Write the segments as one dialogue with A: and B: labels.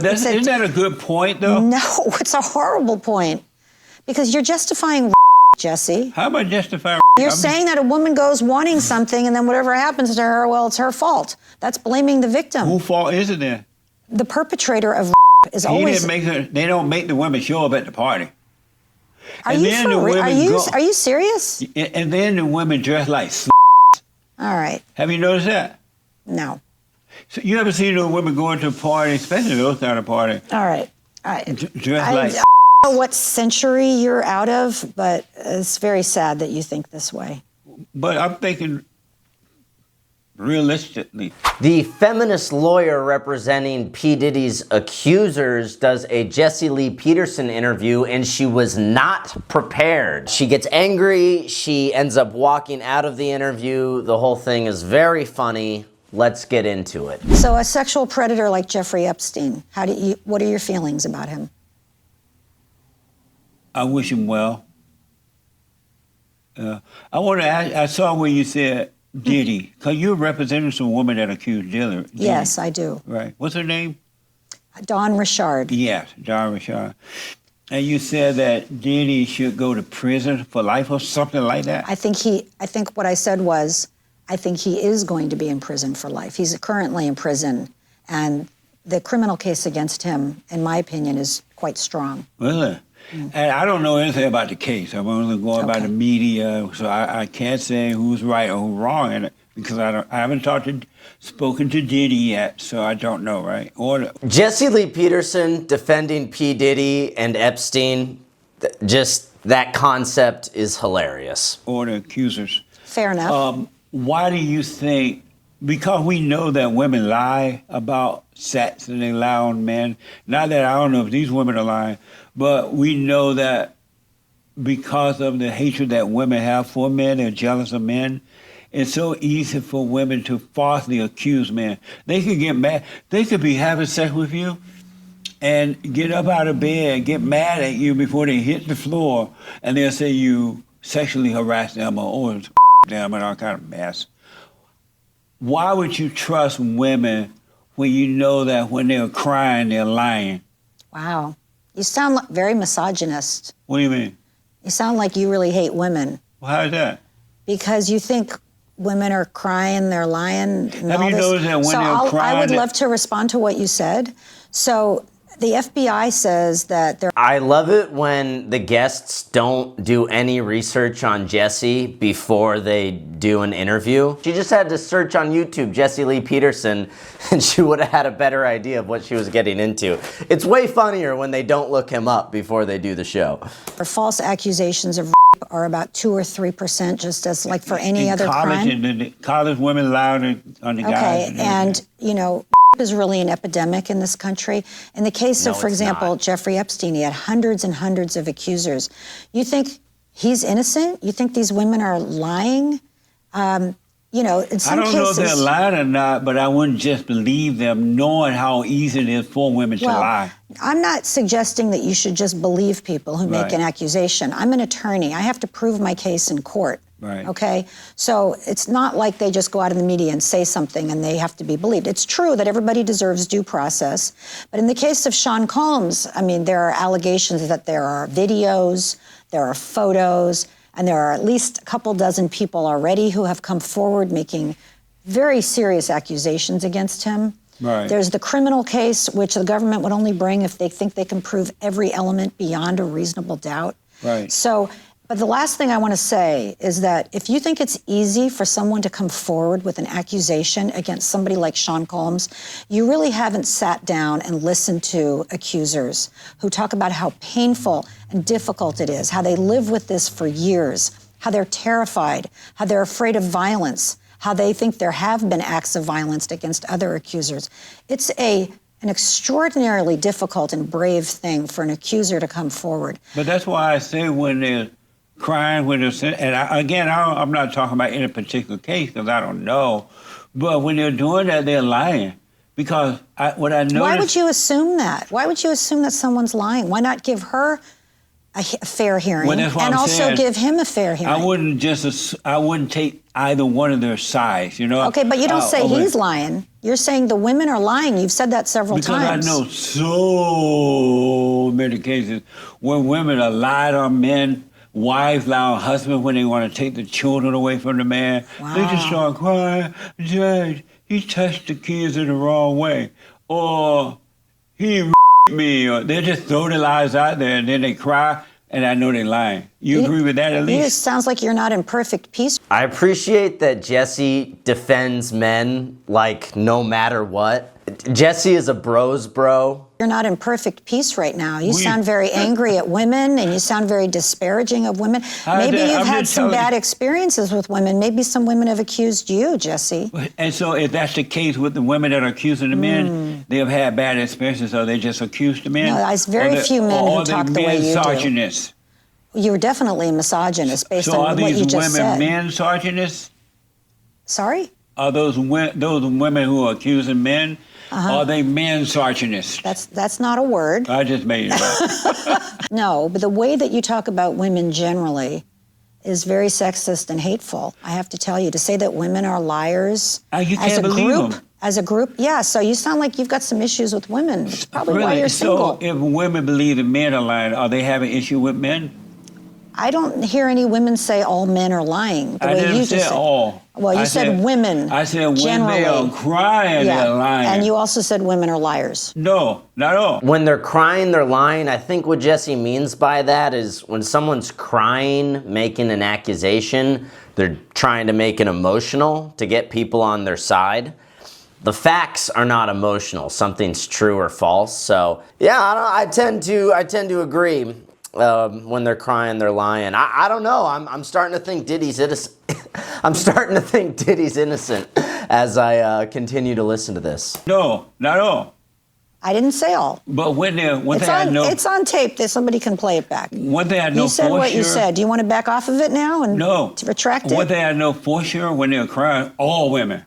A: But isn't that a good point, though?
B: No, it's a horrible point. Because you're justifying Jesse.
A: How about justifying?
B: You're saying that a woman goes wanting something, and then whatever happens to her, well, it's her fault. That's blaming the victim.
A: Whose fault is it then?
B: The perpetrator of is always.
A: They don't make the women show up at the party.
B: Are you serious?
A: And then the women dress like
B: All right.
A: Have you noticed that?
B: No.
A: So you ever seen those women going to a party, especially those kind of parties?
B: All right.
A: Dress like
B: I don't know what century you're out of, but it's very sad that you think this way.
A: But I'm thinking realistically.
C: The feminist lawyer representing P Diddy's accusers does a Lee Peterson interview, and she was not prepared. She gets angry, she ends up walking out of the interview. The whole thing is very funny. Let's get into it.
B: So a sexual predator like Jeffrey Epstein, what are your feelings about him?
A: I wish him well. I want to ask, I saw where you said Diddy, because you're representing some woman that accused Diddy.
B: Yes, I do.
A: Right. What's her name?
B: Dawn Richard.
A: Yes, Dawn Richard. And you said that Diddy should go to prison for life or something like that?
B: I think what I said was, I think he is going to be in prison for life. He's currently in prison, and the criminal case against him, in my opinion, is quite strong.
A: Really? And I don't know anything about the case. I'm only going by the media, so I can't say who's right or who's wrong in it because I haven't spoken to Diddy yet, so I don't know, right?
C: Lee Peterson defending P Diddy and Epstein, just that concept is hilarious.
A: Or the accusers.
B: Fair enough.
A: Why do you think? Because we know that women lie about sex and they lie on men. Not that I don't know if these women are lying, but we know that because of the hatred that women have for men, they're jealous of men. It's so easy for women to falsely accuse men. They could get mad. They could be having sex with you and get up out of bed and get mad at you before they hit the floor, and they'll say you sexually harassed them or them and all kind of mess. Why would you trust women when you know that when they're crying, they're lying?
B: Wow. You sound very misogynist.
A: What do you mean?
B: You sound like you really hate women.
A: Well, how is that?
B: Because you think women are crying, they're lying.
A: Have you noticed that when they're crying?
B: I would love to respond to what you said. So the FBI says that they're...
C: I love it when the guests don't do any research on Jessie before they do an interview. She just had to search on YouTube Lee Peterson, and she would have had a better idea of what she was getting into. It's way funnier when they don't look him up before they do the show.
B: False accusations of are about 2 or 3%, just as like for any other crime.
A: College women lie on the guys.
B: Okay, and you know, is really an epidemic in this country. In the case of, for example, Jeffrey Epstein, he had hundreds and hundreds of accusers. You think he's innocent? You think these women are lying? You know, in some cases...
A: I don't know if they're lying or not, but I wouldn't just believe them knowing how easy it is for women to lie.
B: I'm not suggesting that you should just believe people who make an accusation. I'm an attorney. I have to prove my case in court.
A: Right.
B: Okay? So it's not like they just go out in the media and say something and they have to be believed. It's true that everybody deserves due process. But in the case of Sean Combs, I mean, there are allegations that there are videos, there are photos, and there are at least a couple dozen people already who have come forward making very serious accusations against him.
A: Right.
B: There's the criminal case, which the government would only bring if they think they can prove every element beyond a reasonable doubt.
A: Right.
B: So, but the last thing I want to say is that if you think it's easy for someone to come forward with an accusation against somebody like Sean Combs, you really haven't sat down and listened to accusers who talk about how painful and difficult it is, how they live with this for years, how they're terrified, how they're afraid of violence, how they think there have been acts of violence against other accusers. It's an extraordinarily difficult and brave thing for an accuser to come forward.
A: But that's why I say when they're crying, when they're... And I'm not talking about any particular case because I don't know. But when they're doing that, they're lying. Because what I noticed...
B: Why would you assume that? Why would you assume that someone's lying? Why not give her a fair hearing and also give him a fair hearing?
A: I wouldn't take either one of their sides, you know?
B: Okay, but you don't say he's lying. You're saying the women are lying. You've said that several times.
A: Because I know so many cases where women are lied on men, wives lie on husbands when they want to take the children away from the man.
B: Wow.
A: They just start crying, Judge, he touched the kids in the wrong way. Or he me. Or they just throw the lies out there and then they cry. And I know they're lying. You agree with that, at least?
B: It sounds like you're not in perfect peace.
C: I appreciate that Jesse defends men like no matter what. Jesse is a bro's bro.
B: You're not in perfect peace right now. You sound very angry at women, and you sound very disparaging of women. Maybe you've had some bad experiences with women. Maybe some women have accused you, Jesse.
A: And so if that's the case with the women that are accusing the men, they have had bad experiences, so they just accuse the men?
B: No, there's very few men who talk the way you do.
A: Misogynists?
B: You're definitely a misogynist based
A: So
B: on what you just said.
A: are these women misogynists?
B: Sorry?
A: Are those women who are accusing men, are they misogynists?
B: That's not a word.
A: I just made it up.
B: No, but the way that you talk about women generally is very sexist and hateful. I have to tell you, to say that women are liars
A: You can't believe them.
B: As a group, yeah. So you sound like you've got some issues with women. It's probably why you're single.
A: So if women believe that men are lying, are they having issue with men?
B: I don't hear any women say all men are lying. The
A: I
B: way
A: didn't
B: you
A: say
B: just said.
A: all.
B: Well, you said women.
A: I said when
B: generally.
A: they are crying, they're lying.
B: And you also said women are liars.
A: No, not all.
C: When they're crying, they're lying. I think what Jesse means by that is when someone's crying, making an accusation, they're trying to make it emotional to get people on their side. The facts are not emotional. Something's true or false. So yeah, I tend to agree. When they're crying, they're lying. I don't know. I'm starting to think Diddy's innocent. I'm starting to think Diddy's innocent as I continue to listen to this.
A: No, not all.
B: I didn't say all.
A: But
B: It's on tape. That somebody can play it back.
A: One thing I know
B: You said
A: for
B: what
A: sure.
B: you said. Do you want to back off of it now and to retract it?
A: One thing I know for sure, when they're crying, all women,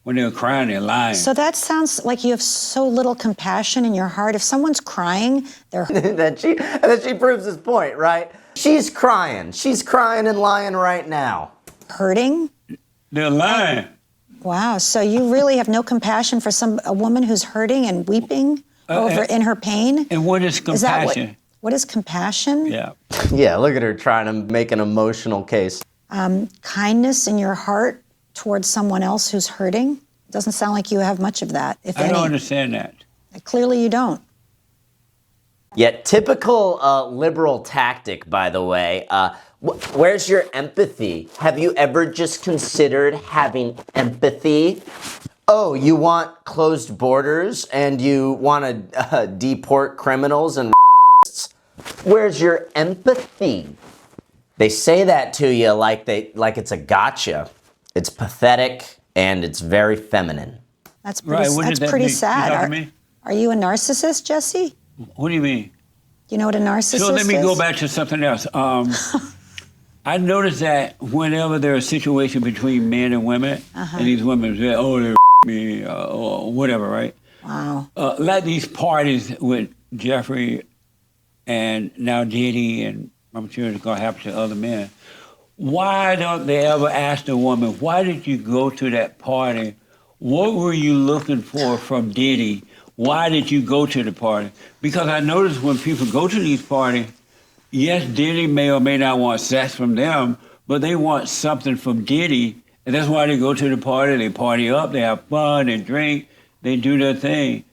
A: when they're crying, they're lying.
B: So that sounds like you have so little compassion in your heart. If someone's crying, they're...
C: Then she proves his point, right? She's crying. She's crying and lying right now.
B: hurting?
A: They're lying.
B: Wow, so you really have no compassion for a woman who's hurting and weeping in her pain?
A: And what is compassion?
B: What is compassion?
A: Yeah.
C: Yeah, look at her trying to make an emotional case.
B: Kindness in your heart towards someone else who's hurting? Doesn't sound like you have much of that, if any.
A: I don't understand that.
B: Clearly you don't.
C: Yeah, typical liberal tactic, by the way. Where's your empathy? Have you ever just considered having empathy? Oh, you want closed borders and you want to deport criminals and Where's your empathy? They say that to you like it's a gotcha. It's pathetic and it's very feminine.
B: That's pretty sad. Are you a narcissist, Jesse?
A: What do you mean?
B: You know what a narcissist is?
A: So let me go back to something else. I noticed that whenever there's a situation between men and women, and these women say, oh, they me, or whatever, right?
B: Wow.
A: Like these parties with Jeffrey and now Diddy, and I'm sure it's going to happen to other men. Why don't they ever ask the woman, why did you go to that party? What were you looking for from Diddy? Why did you go to the party? Because I noticed when people go to these parties, yes, Diddy may or may not want sex from them, but they want something from Diddy, and that's why they go to the party. They party up, they have fun, they drink, they do their thing.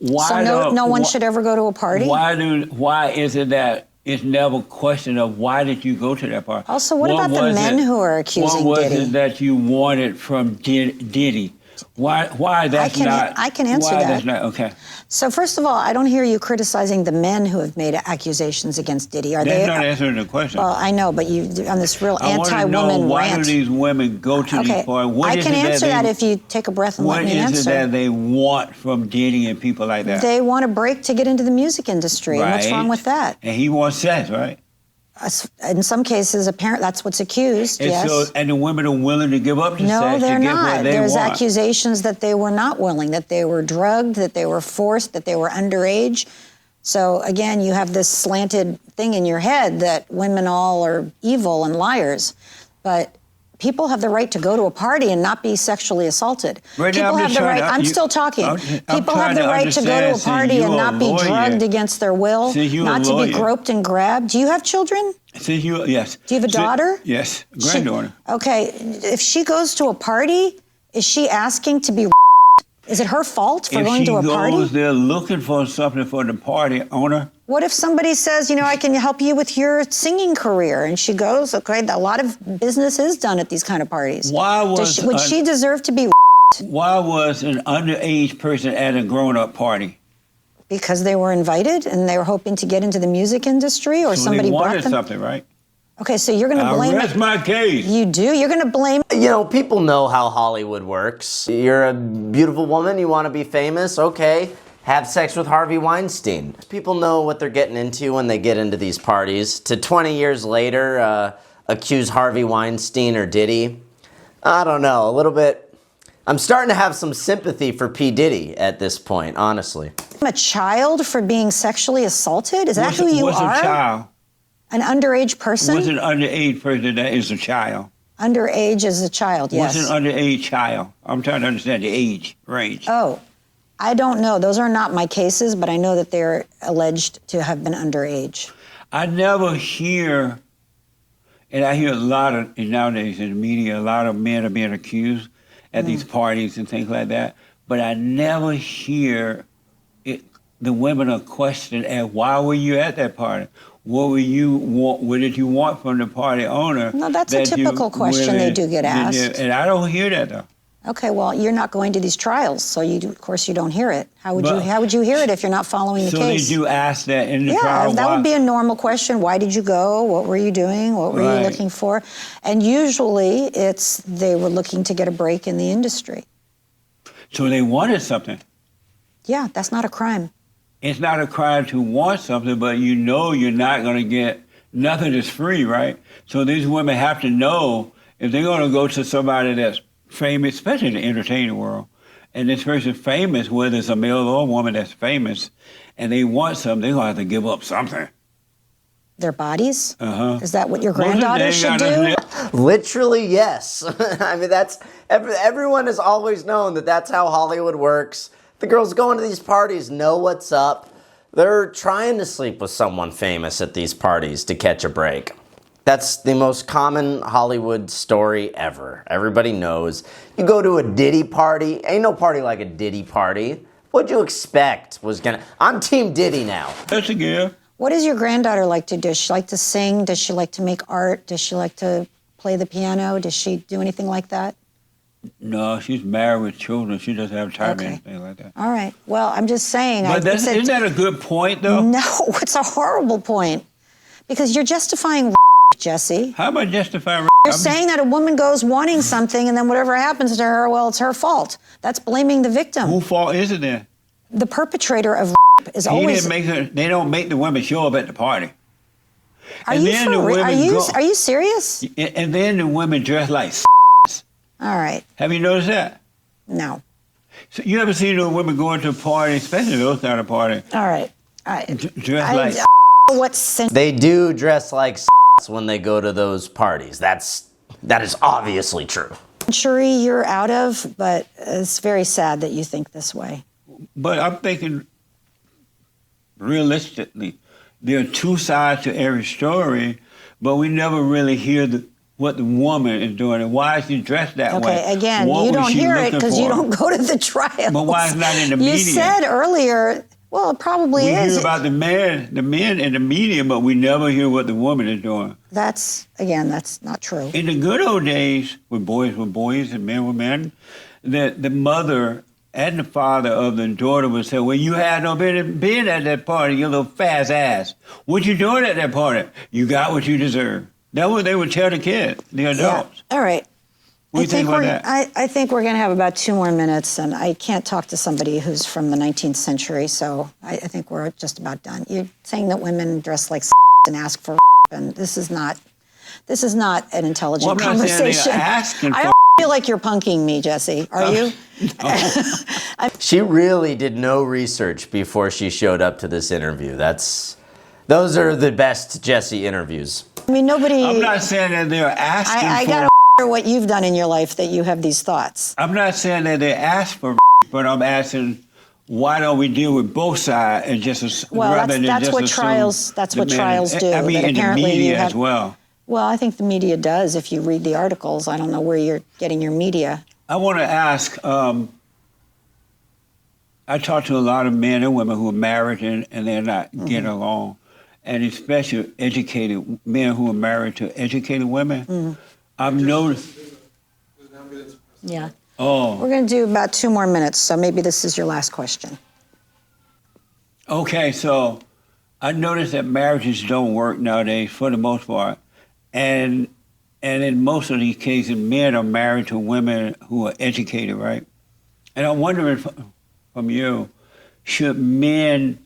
B: So no one should ever go to a party?
A: Why is it that it's never a question of why did you go to that party?
B: Also, what about the men who are accusing Diddy?
A: What was it that you wanted from Diddy? Why that's not?
B: I can answer that.
A: Why that's not? Okay.
B: So first of all, I don't hear you criticizing the men who have made accusations against Diddy.
A: That's not answering the question.
B: Well, I know, but you on this real anti-woman rant.
A: Why do these women go to these parties?
B: I can answer that if you take a breath and let me answer.
A: What is it that they want from Diddy and people like that?
B: They want a break to get into the music industry. Right. What's wrong with that?
A: And he wants sex, right?
B: In some cases, apparently that's what's accused, yes.
A: And the women are willing to give up the sex to get what they want.
B: No, they're not. There's accusations that they were not willing, that they were drugged, that they were forced, that they were underage. So, again, you have this slanted thing in your head that women all are evil and liars. But People have the right to go to a party and not be sexually assaulted.
A: Right now,
B: People have the right. I'm still talking.
A: I'm
B: People have
A: trying
B: the
A: to
B: right to go to a
A: understand,
B: party and not be drugged against their will, not to be groped and grabbed. Do you have children?
A: Yes.
B: Do you have a daughter?
A: Yes, granddaughter.
B: Okay. If she goes to a party, is she asking to be? Is it her fault for going to a party?
A: If she goes there looking for something for the party owner.
B: What if somebody says, you know, I can help you with your singing career, and she goes, okay, a lot of business is done at these kind of parties. Would she deserve to be?
A: Why was an underage person at a grown-up party?
B: Because they were invited and they were hoping to get into the music industry, or
A: So
B: somebody
A: they
B: brought
A: wanted
B: them.
A: something, right?
B: Okay, so you're going to blame.
A: Rest my case.
B: You do. You're going to blame.
C: You know, people know how Hollywood works. You're a beautiful woman, you want to be famous, okay. Have sex with Harvey Weinstein. People know what they're getting into when they get into these parties. To 20 years later, accuse Harvey Weinstein or Diddy. I don't know, a little bit. I'm starting to have some sympathy for P Diddy at this point, honestly.
B: A child for being sexually assaulted? Is that who you
A: What's
B: are?
A: a child?
B: An underage person?
A: What's an underage person that is a child?
B: Underage is a child, yes.
A: What's an underage child? I'm trying to understand the age range.
B: Oh, I don't know. Those are not my cases, but I know that they're alleged to have been underage.
A: I never hear, and I hear a lot of, nowadays in the media, a lot of men are being accused at these parties and things like that, but I never hear the women are questioned as, why were you at that party? What did you want from the party owner?
B: No, that's a typical question they do get asked.
A: And I don't hear that, though.
B: Okay, well, you're not going to these trials, so of course you don't hear it. How would you hear it if you're not following the case?
A: So they do ask that in the trial?
B: Yeah, that would be a normal question. Why did you go? What were you doing? What were you looking for? And usually they were looking to get a break in the industry.
A: So they wanted something.
B: Yeah, that's not a crime.
A: It's not a crime to want something, but you know you're not going to get, nothing is free, right? So these women have to know if they're going to go to somebody that's famous, especially in the entertainment world, and this person's famous, whether it's a male or a woman that's famous, and they want something, they're going to have to give up something.
B: Their bodies?
A: Uh-huh.
B: Is that what your granddaughter should do?
C: Literally, yes. I mean, everyone has always known that that's how Hollywood works. The girls going to these parties know what's up. They're trying to sleep with someone famous at these parties to catch a break. That's the most common Hollywood story ever. Everybody knows. You go to a Diddy party, ain't no party like a Diddy party. What'd you expect was gonna... I'm Team Diddy now.
A: That's a gift.
B: What does your granddaughter like to do? Does she like to sing? Does she like to make art? Does she like to play the piano? Does she do anything like that?
A: No, she's married with children. She doesn't have time for anything like that.
B: All right. Well, I'm just saying.
A: But isn't that a good point, though?
B: No, it's a horrible point. Because you're justifying Jesse.
A: How am I justifying?
B: You're saying that a woman goes wanting something, and then whatever happens to her, well, it's her fault. That's blaming the victim.
A: Whose fault is it then?
B: The perpetrator of is always...
A: They don't make the women show up at the party.
B: Are you serious?
A: And then the women dress like
B: All right.
A: Have you noticed that?
B: No.
A: So you ever seen those women going to a party, especially those kind of parties?
B: All right.
A: Dress like
C: They do dress like when they go to those parties. That is obviously true.
B: Century you're out of, but it's very sad that you think this way.
A: But I'm thinking realistically, there are two sides to every story, but we never really hear what the woman is doing and why is she dressed that way.
B: Okay, again, you don't hear it because you don't go to the trials.
A: But why is it not in the media?
B: You said earlier, well, it probably is.
A: We hear about the men in the media, but we never hear what the woman is doing.
B: That's not true.
A: In the good old days, when boys were boys and men were men, the mother and the father of the daughter would say, well, you had no been at that party, you little fast ass. What you doing at that party? You got what you deserve. That's what they would tell the kids, the adults.
B: Yeah. All right.
A: What do you think about that?
B: I think we're going to have about 2 more minutes, and I can't talk to somebody who's from the 19th century, so I think we're just about done. You're saying that women dress like and ask for and this is not an intelligent conversation. I don't feel like you're punking me, Jesse. Are you?
C: She really did no research before she showed up to this interview. Those are the best Jesse interviews.
B: I mean, nobody...
A: I'm not saying that they're asking
B: I
A: for...
B: got what you've done in your life that you have these thoughts.
A: I'm not saying that they ask for, but I'm asking, why don't we deal with both sides and just
B: Well,
A: rather
B: that's
A: than
B: what
A: just
B: trials.
A: assume
B: That's
A: the
B: what
A: man-
B: trials do.
A: I mean,
B: that
A: in the
B: apparently you
A: media
B: have,
A: as well.
B: Well, I think the media does. If you read the articles, I don't know where you're getting your media.
A: I want to ask. I talk to a lot of men and women who are married and they're not getting along, and especially educated men who are married to educated women. I've noticed.
B: Yeah.
A: Oh,
B: We're going to do about 2 more minutes, so maybe this is your last question.
A: okay. So I noticed that marriages don't work nowadays for the most part, and in most of these cases, men are married to women who are educated, right? And I'm wondering from you, should men?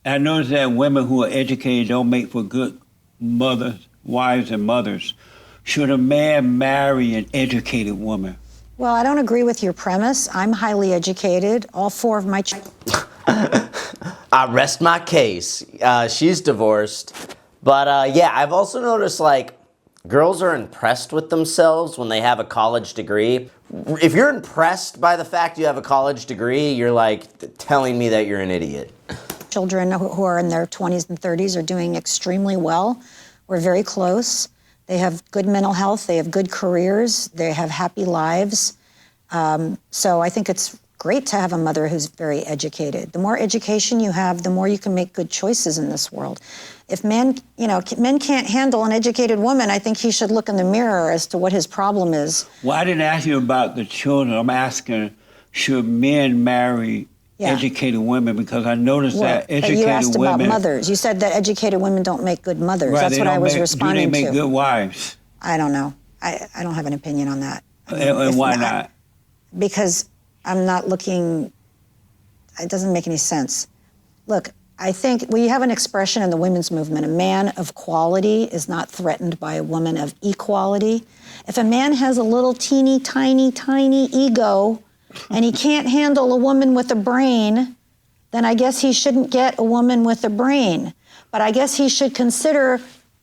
A: I notice that women who are educated don't make for good mothers, wives, and mothers. Should a man marry an educated woman?
B: Well, I don't agree with your premise. I'm highly educated. All 4 of my
C: I rest my case. She's divorced. But yeah, I've also noticed like girls are impressed with themselves when they have a college degree. If you're impressed by the fact you have a college degree, you're like telling me that you're an idiot.
B: children who are in their 20s and 30s are doing extremely well. We're very close. They have good mental health. They have good careers. They have happy lives. So I think it's great to have a mother who's very educated. The more education you have, the more you can make good choices in this world. If men can't handle an educated woman, I think he should look in the mirror as to what his problem is.
A: Well, I didn't ask you about the children. I'm asking, should men marry educated women? Because I noticed that educated
B: you asked
A: women...
B: about mothers. You said that educated women don't make good mothers.
A: Right,
B: That's what I was responding to.
A: Do they make good wives?
B: I don't know. I don't have an opinion on that.
A: And why not?
B: Because I'm not looking... It doesn't make any sense. Look, I think we have an expression in the women's movement: a man of quality is not threatened by a woman of equality. If a man has a little teeny, tiny, tiny ego and he can't handle a woman with a brain, then I guess he shouldn't get a woman with a brain. But I guess he should consider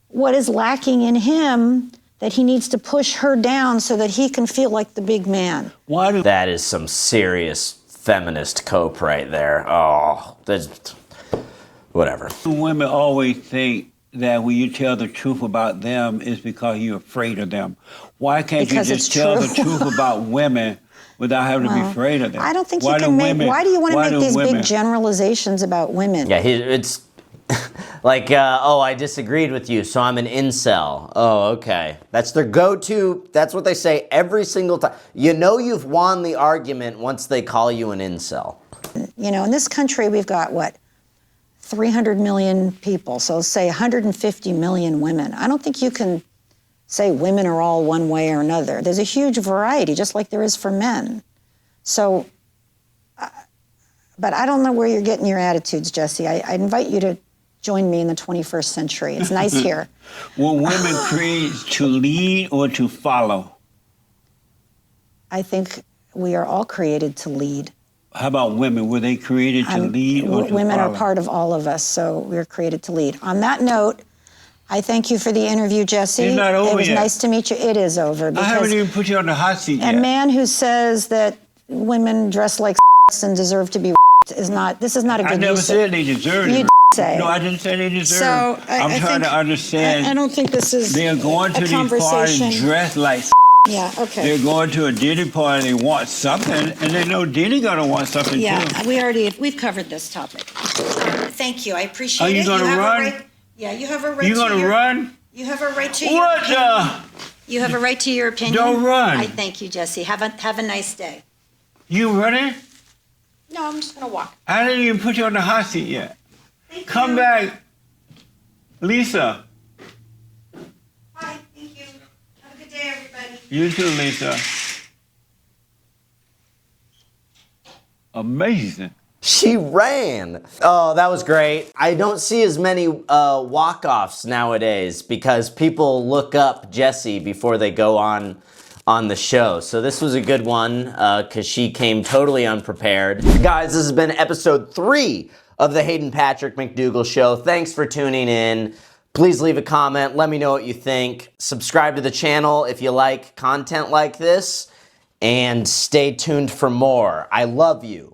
B: what is lacking in him, that he needs to push her down so that he can feel like the big man.
C: That is some serious feminist cope right there. Oh, that's... whatever.
A: Women always think that when you tell the truth about them, it's because you're afraid of them. Why can't you just tell the truth about women without having to be afraid of them?
B: I don't think you can make... Why do you want to make these big generalizations about women?
C: Yeah, it's like, oh, I disagreed with you, so I'm an incel. Oh, okay. That's their go-to. That's what they say every single time. You know you've won the argument once they call you an incel.
B: You know, in this country, we've got, what, 300 million people, so let's say 150 million women. I don't think you can say women are all one way or another. There's a huge variety, just like there is for men. So, but I don't know where you're getting your attitudes, Jesse. I invite you to join me in the 21st century. It's nice here.
A: Were women created to lead or to follow?
B: I think we are all created to lead.
A: How about women? Were they created to lead or to
B: Women
A: follow?
B: are part of all of us, so we're created to lead. On that note, I thank you for the interview, Jesse.
A: It's not over
B: It was
A: yet.
B: nice to meet you. It is over.
A: I haven't even put you on the hot seat yet.
B: A man who says that women dress like and deserve to be is not, this is not a good
A: I never
B: use
A: said they deserve
B: You
A: it.
B: say.
A: No, I didn't say they deserve
B: So
A: it. I'm trying to understand.
B: I don't think this is
A: They're going to
B: a
A: these
B: conversation.
A: parties dressed like
B: Yeah, okay.
A: They're going to a Diddy party, they want something, and they know Diddy gonna want something too.
B: Yeah, we've covered this topic. Thank you, I appreciate it.
A: Are you gonna
B: have a
A: run?
B: right- yeah, you have a right
A: You
B: to
A: gonna
B: your...
A: run?
B: You have a right to your
A: What
B: opinion.
A: the?
B: You have a right to your opinion.
A: Don't run.
B: I thank you, Jesse. Have a nice day.
A: You running?
B: No, I'm just gonna walk.
A: I didn't even put you on the hot seat yet.
B: Thank
A: Come
B: you.
A: back, Lisa.
B: Bye, thank you. Have a good day, everybody.
A: You too, Lisa. Amazing.
C: She ran. Oh, that was great. I don't see as many walk-offs nowadays because people look up Jessie before they go on the show. So this was a good one because she came totally unprepared. Guys, this has been episode 3 of the Hayden Patrick McDougall Show. Thanks for tuning in. Please leave a comment. Let me know what you think. Subscribe to the channel if you like content like this. And stay tuned for more. I love you.